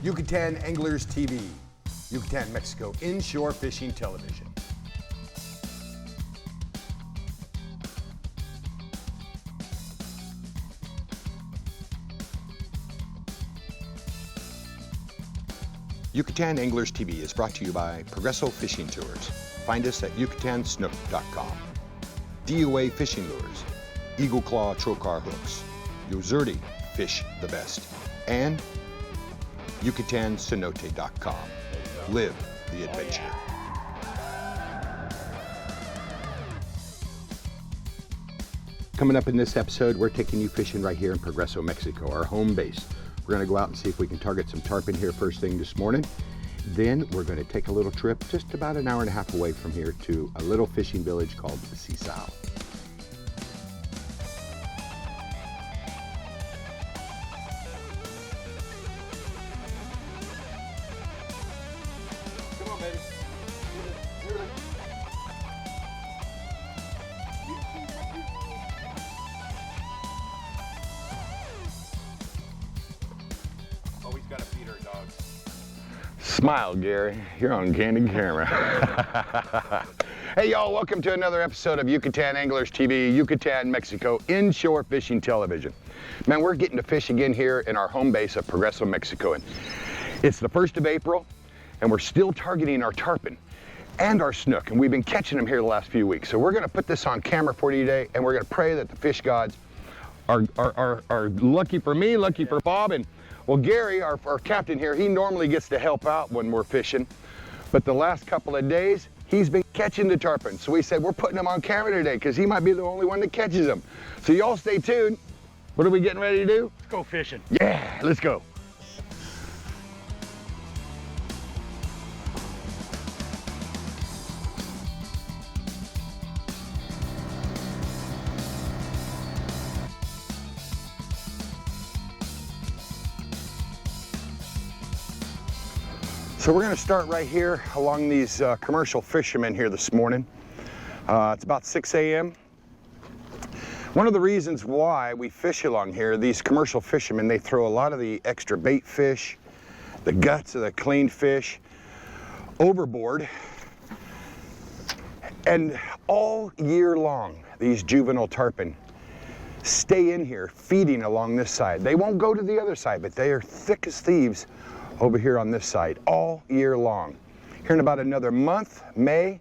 Yucatan Anglers TV, Yucatan, Mexico, inshore fishing television. Yucatan Anglers TV is brought to you by Progresso Fishing Tours. Find us at yucatansnook.com. DOA Fishing Lures, Eagle Claw Trocar Hooks, Yozerti, Fish the Best, and YucatanCenote.com. Live the adventure. Coming up in this episode, we're taking you fishing right here in Progresso, Mexico, our home base. We're going to go out and see if we can target some tarpon here first thing this morning. Then we're going to take a little trip just about an hour and a half away from here to a little fishing village called Se02. Come on, baby. Always got to feed our dogs. Smile, Gary. You're on candid camera. Hey, y'all, welcome to another episode of Yucatan Anglers TV, Yucatan, Mexico, inshore fishing television. Man, we're getting to fish again here in our home base of Progresso, Mexico. And it's the 1st of April, and we're still targeting our tarpon and our snook, and we've been catching them here the last few weeks. So we're going to put this on camera for you today, and we're going to pray that the fish gods are lucky for me, lucky for Bob, and well, Gary, our captain here, he normally gets to help out when we're fishing, but the last couple of days, he's been catching the tarpon. So we said, we're putting him on camera today because he might be the only one that catches them. So y'all stay tuned. What are we getting ready to do? Let's go fishing. Yeah, let's go. So we're going to start right here along these commercial fishermen here this morning. It's about 6 a.m. One of the reasons why we fish along here, these commercial fishermen, they throw a lot of the extra bait fish, the guts of the clean fish, overboard. And all year long, these juvenile tarpon stay in here feeding along this side. They won't go to the other side, but they are thick as thieves over here on this side all year long. Here in about another month, May,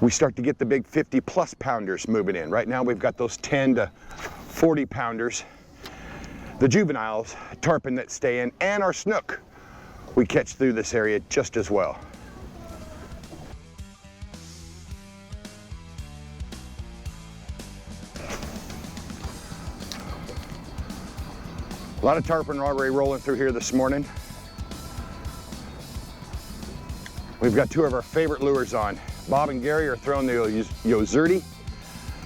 we start to get the big 50-plus pounders moving in. Right now we've got those 10 to 40 pounders. The juveniles, tarpon that stay in, and our snook we catch through this area just as well. A lot of tarpon are already rolling through here this morning. We've got two of our favorite lures on. Bob and Gary are throwing the Yozerti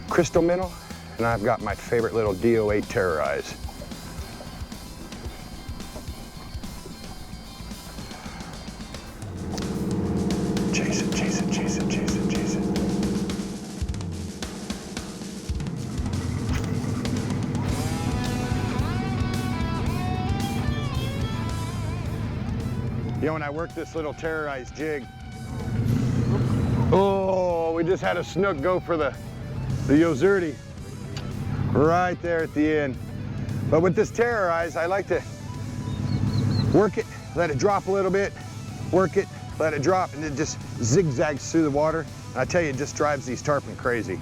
crystal minnow, and I've got my favorite little DOA Terrorize. Chase it, chase it, chase it, chase it, chase it. You know, when I work this little Terrorize jig, oh, we just had a snook go for the Yozerti right there at the end. But with this Terrorize, I like to work it, let it drop a little bit, work it, let it drop, and it just zigzags through the water. And I tell you, it just drives these tarpon crazy.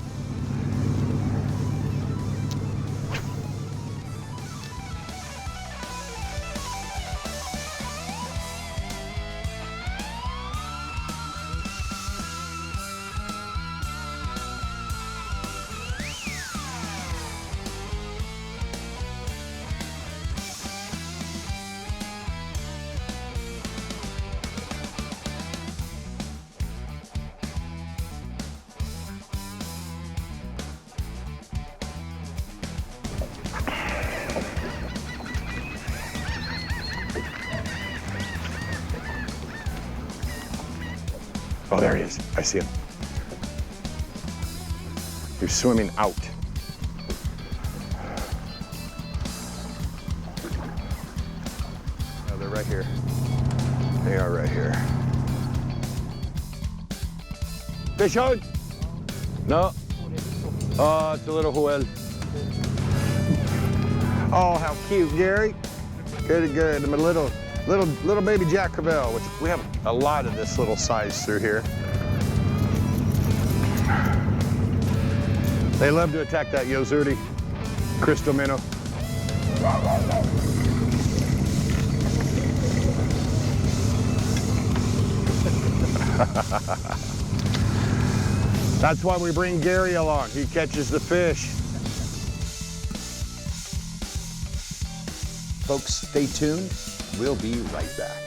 Oh, there he is. I see him. He's swimming out. they're right here. They are right here. Fish on? No. Oh, it's a little whale. Oh, how cute, Gary. Good, good. I'm a little baby Jack Crevalle, which we have a lot of this little size through here. They love to attack that Yozurdi crystal minnow. That's why we bring Gary along. He catches the fish. Folks, stay tuned. We'll be right back.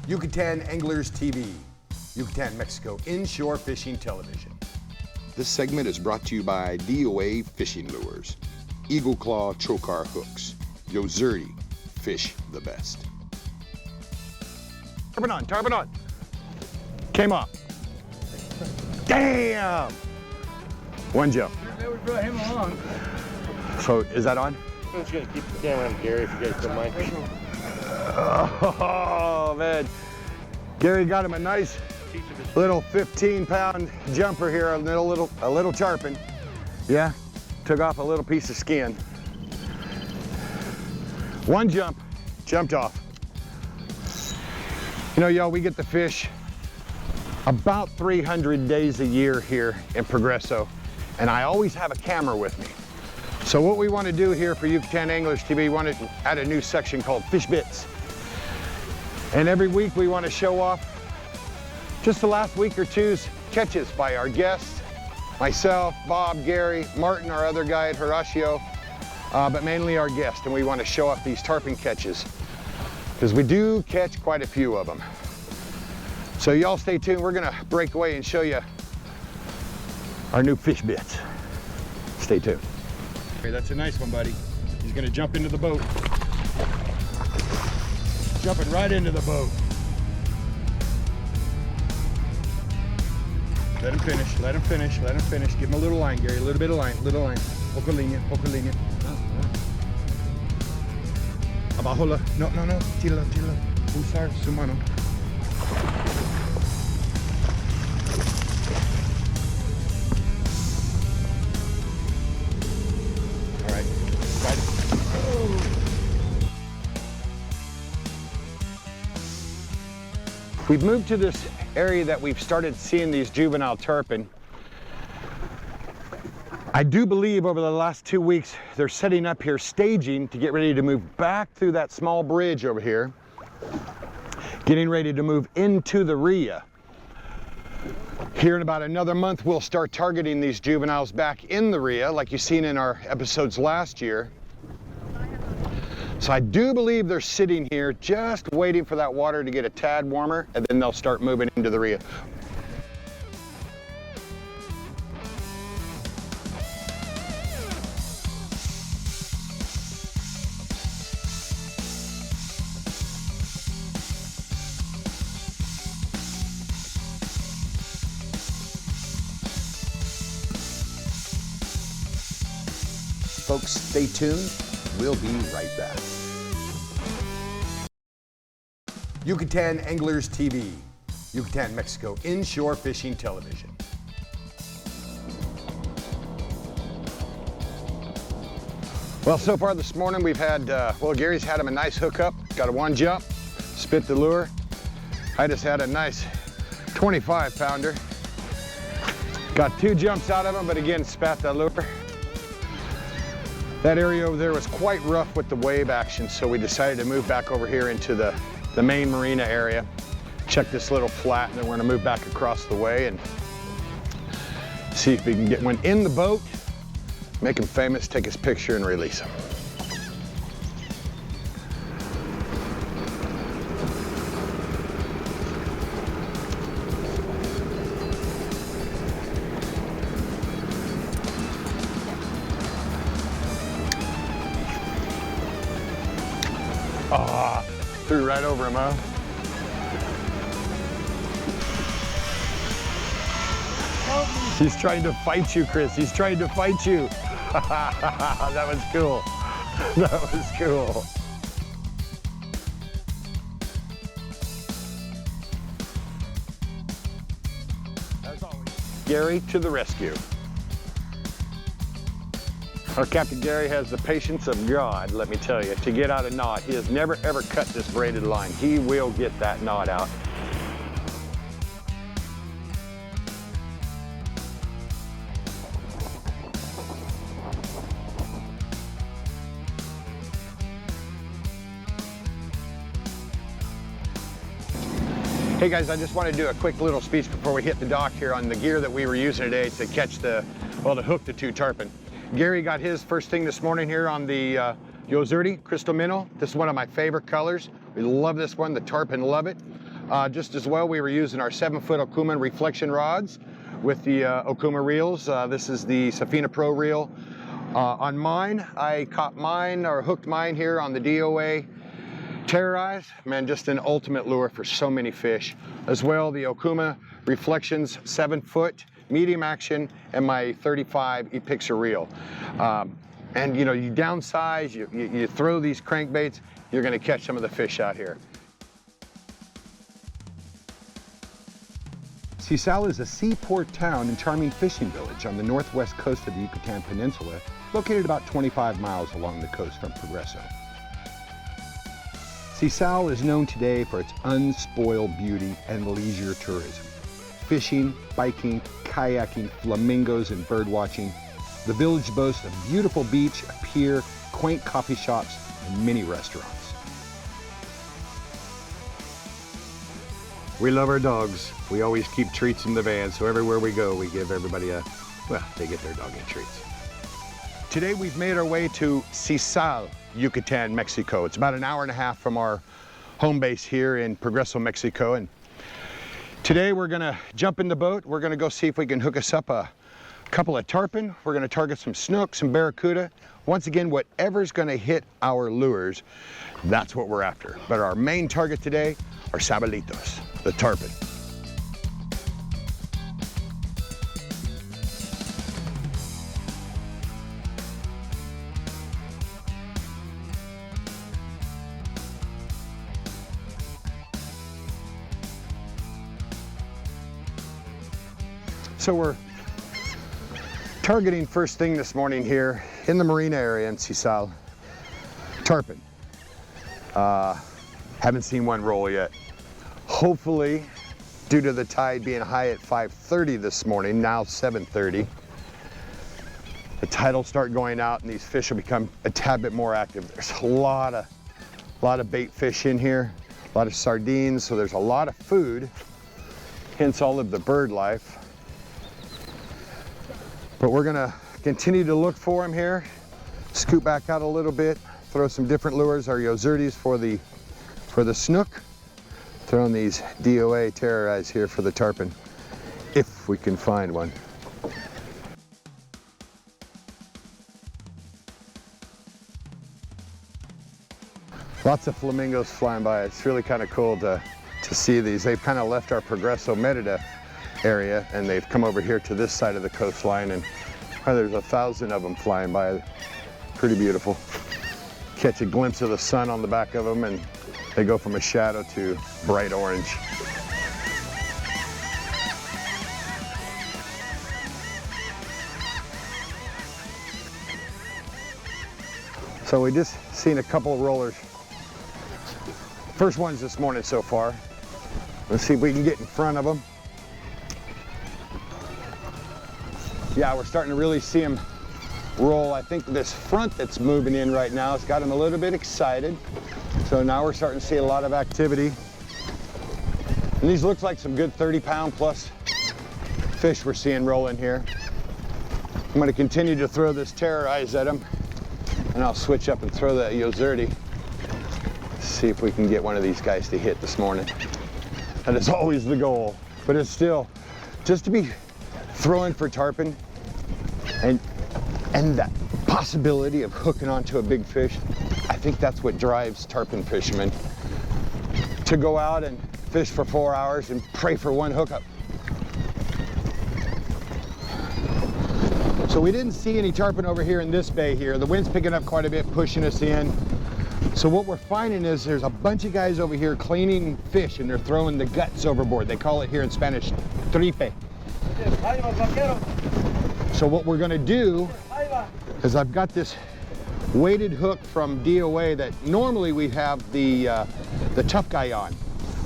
Yucatan Anglers TV, Yucatan, Mexico, inshore fishing television. This segment is brought to you by DOA Fishing Lures, Eagle Claw Trocar Hooks, Yozurdi, fish the best. Tarpon on. Came up. Damn! One jump. We brought him along. So, is that on? I'm just gonna keep the camera on Gary if you guys don't mind. Oh, man. Gary got him a nice little 15-pound jumper here, a little tarpon. Yeah, took off a little piece of skin. One jump, jumped off. You know, y'all, we get the fish about 300 days a year here in Progreso, and I always have a camera with me. So what we want to do here for Yucatan Anglers TV, we want to add a new section called Fish Bits. And every week we want to show off just the last week or two's catches by our guests, myself, Bob, Gary, Martin, our other guide, Horacio, but mainly our guest. And we want to show off these tarpon catches because we do catch quite a few of them. So y'all stay tuned. We're going to break away and show you our new fish bits. Stay tuned. Okay, that's a nice one, buddy. He's going to jump into the boat. Jumping right into the boat. Let him finish, let him finish, let him finish. Give him a little line, Gary, a little bit of line, little line. Poco línea, poco línea. Abajo la, no, tírala. Usar su mano. All right, got it. We've moved to this area that we've started seeing these juvenile tarpon. I do believe over the last 2 weeks they're setting up here, staging to get ready to move back through that small bridge over here, getting ready to move into the RIA. Here in about another month we'll start targeting these juveniles back in the RIA like you've seen in our episodes last year. So I do believe they're sitting here just waiting for that water to get a tad warmer, and then they'll start moving into the RIA. Folks, stay tuned. We'll be right back. Yucatan Anglers TV, Yucatan, Mexico, inshore fishing television. Well, so far this morning we've had, well, Gary's had him a nice hookup, got a one jump, spit the lure. I just had a nice 25-pounder. Got 2 jumps out of him, but again, spat that lure. That area over there was quite rough with the wave action, so we decided to move back over here into the main marina area, check this little flat, and then we're gonna move back across the way and see if we can get one in the boat, make him famous, take his picture, and release him. Ah, threw right over him, huh? He's trying to fight you, Chris. He's trying to fight you. That was cool. That was cool. As always, Gary to the rescue. Our Captain Gary has the patience of God, let me tell you, to get out a knot. He has never ever cut this braided line. He will get that knot out. Hey guys, I just want to do a quick little speech before we hit the dock here on the gear that we were using today to catch to hook the 2 tarpon. Gary got his first thing this morning here on the YATV Crystal Minnow. This is one of my favorite colors. We love this one, the tarpon love it. Just as well, we were using our 7-foot Okuma reflection rods with the Okuma reels. This is the Safina Pro reel. On mine, I caught mine or hooked mine here on the DOA Terrorize. Man, just an ultimate lure for so many fish. As well, the Okuma Reflections 7-foot medium action and my 35 Ep02 reel. And you know, you downsize, you throw these crankbaits, you're gonna catch some of the fish out here. Se02 is a seaport town and charming fishing village on the northwest coast of the Yucatan Peninsula, located about 25 miles along the coast from Progreso. Se02 is known today for its unspoiled beauty and leisure tourism. Fishing, biking, kayaking, flamingos, and bird watching. The village boasts a beautiful beach, a pier, quaint coffee shops, and many restaurants. We love our dogs. We always keep treats in the van, so everywhere we go, we give everybody they get their doggy treats. Today we've made our way to Se02, Yucatan, Mexico. It's about an hour and a half from our home base here in Progreso, Mexico. And today we're gonna jump in the boat. We're gonna go see if we can hook us up a couple of tarpon. We're gonna target some snook, some barracuda. Once again, whatever's gonna hit our lures, that's what we're after. But our main target today are sabalitos, the tarpon. So we're targeting first thing this morning here in the marina area in Se02. Tarpon. Haven't seen one roll yet. Hopefully, due to the tide being high at 5:30 this morning, now 7:30, the tide will start going out and these fish will become a tad bit more active. There's a lot of bait fish in here, a lot of sardines, so there's a lot of food, hence all of the bird life. But we're gonna continue to look for them here, scoot back out a little bit, throw some different lures, our YATVs for the snook, throwing these DOA Terrorize here for the tarpon, if we can find one. Lots of flamingos flying by. It's really kind of cool to see these. They've kind of left our Progreso Merida area and they've come over here to this side of the coastline, and there's 1,000 of them flying by. Pretty beautiful. Catch a glimpse of the sun on the back of them and they go from a shadow to bright orange. So we just seen a couple of rollers. First ones this morning so far. Let's see if we can get in front of them. Yeah, we're starting to really see them roll. I think this front that's moving in right now has got them a little bit excited. So now we're starting to see a lot of activity. And these look like some good 30-pound plus fish we're seeing rolling here. I'm going to continue to throw this Terrorize at them, and I'll switch up and throw that YATV. See if we can get one of these guys to hit this morning. That is always the goal, but it's still just to be throwing for tarpon and that possibility of hooking onto a big fish. I think that's what drives tarpon fishermen to go out and fish for 4 hours and pray for one hookup. So we didn't see any tarpon over here in this bay here. The wind's picking up quite a bit, pushing us in. So what we're finding is there's a bunch of guys over here cleaning fish, and they're throwing the guts overboard. They call it here in Spanish, tripe. So what we're gonna do is I've got this weighted hook from DOA that normally we have the tough guy on.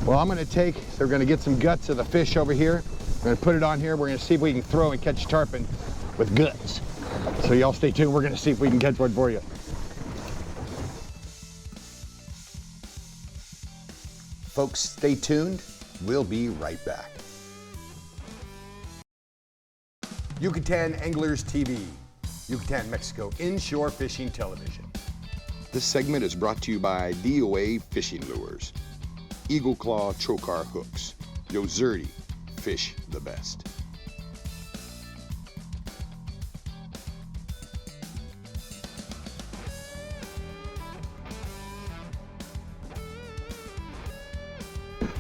Well, I'm gonna they're gonna get some guts of the fish over here. I'm gonna put it on here. We're gonna see if we can throw and catch tarpon with guts. So y'all stay tuned. We're gonna see if we can catch one for you. Folks, stay tuned. We'll be right back. Yucatan Anglers TV, Yucatan, Mexico, inshore fishing television. This segment is brought to you by DOA Fishing Lures, Eagle Claw Chokar Hooks, Yozerti, fish the best.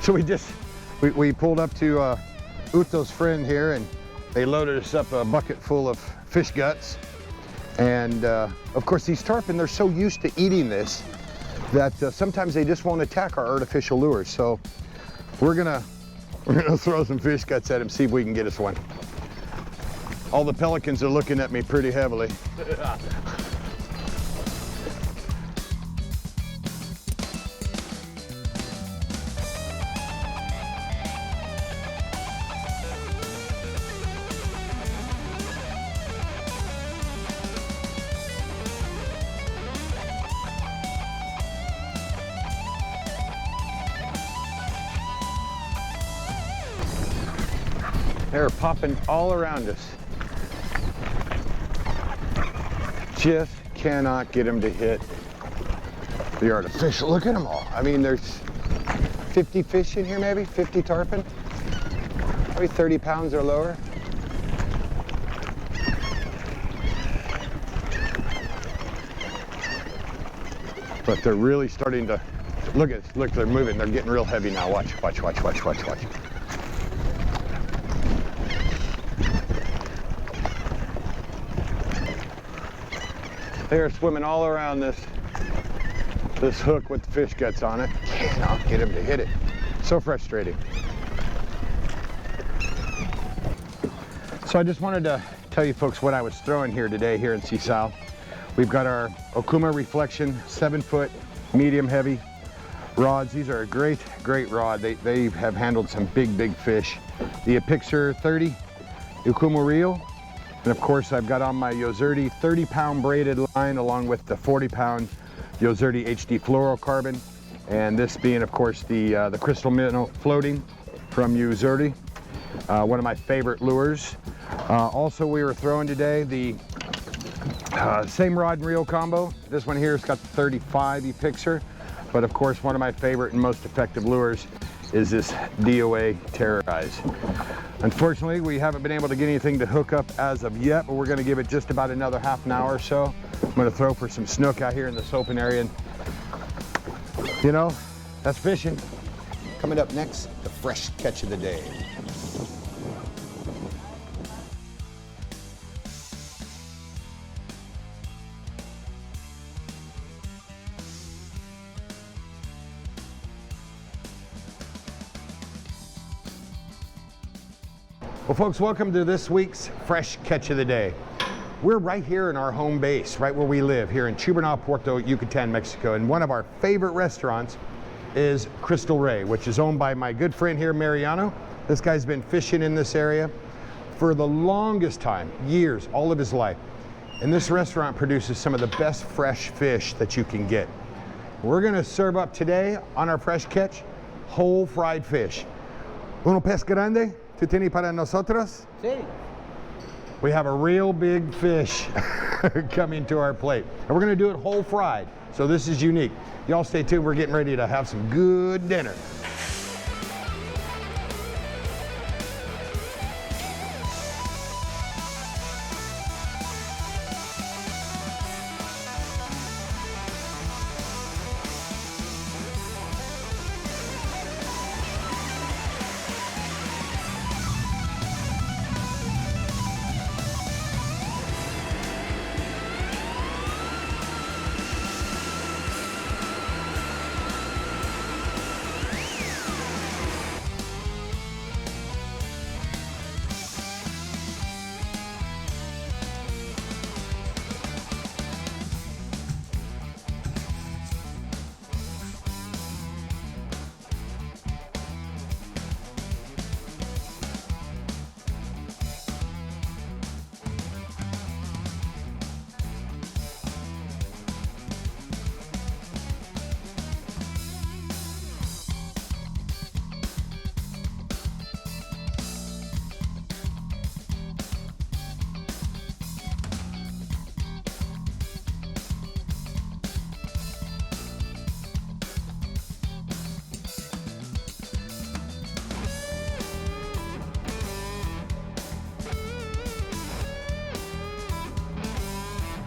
So we pulled up to Uto's friend here, and they loaded us up a bucket full of fish guts. And of course these tarpon, they're so used to eating this that sometimes they just won't attack our artificial lures. So we're gonna throw some fish guts at him, see if we can get us one. All the pelicans are looking at me pretty heavily. They're popping all around us. Just cannot get them to hit the artificial. Look at them all. I mean, there's 50 fish in here, maybe 50 tarpon, probably 30 pounds or lower. But they're really starting to, look, they're moving. They're getting real heavy now. Watch. They're swimming all around this hook with the fish guts on it. Cannot get them to hit it. So frustrating. So I just wanted to tell you folks what I was throwing here today here in Se02. We've got our Okuma Reflection 7-foot medium heavy rods. These are a great rod. They have handled some big fish. The Ep02 Okuma reel. And of course, I've got on my Yozerti 30-pound braided line along with the 40-pound Yozerti HD fluorocarbon. And this being, of course, the crystal minnow floating from Yozerti, one of my favorite lures. Also, we were throwing today the same rod and reel combo. This one here has got the 35 Epixer, but of course, one of my favorite and most effective lures is this DOA Terrorize. Unfortunately, we haven't been able to get anything to hook up as of yet, but we're going to give it just about another half an hour or so. I'm going to throw for some snook out here in this open area, and you know, that's fishing. Coming up next, the fresh catch of the day. Well, folks, welcome to this week's Fresh Catch of the Day. We're right here in our home base, right where we live, here in Chubernal, Puerto, Yucatan, Mexico. And one of our favorite restaurants is Crystal Ray, which is owned by my good friend here, Mariano. This guy's been fishing in this area for the longest time, years, all of his life. And this restaurant produces some of the best fresh fish that you can get. We're gonna serve up today on our Fresh Catch, whole fried fish. Uno pez grande? ¿Tú tienes para nosotros? Sí. We have a real big fish coming to our plate. And we're gonna do it whole fried. So this is unique. Y'all stay tuned, we're getting ready to have some good dinner.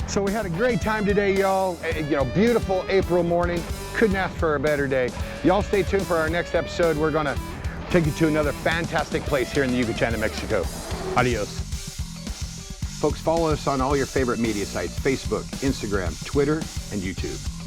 So we had a great time today, y'all. You know, beautiful April morning. Couldn't ask for a better day. Y'all stay tuned for our next episode. We're gonna take you to another fantastic place here in the Yucatan of Mexico. Adios. Folks, follow us on all your favorite media sites, Facebook, Instagram, Twitter, and YouTube.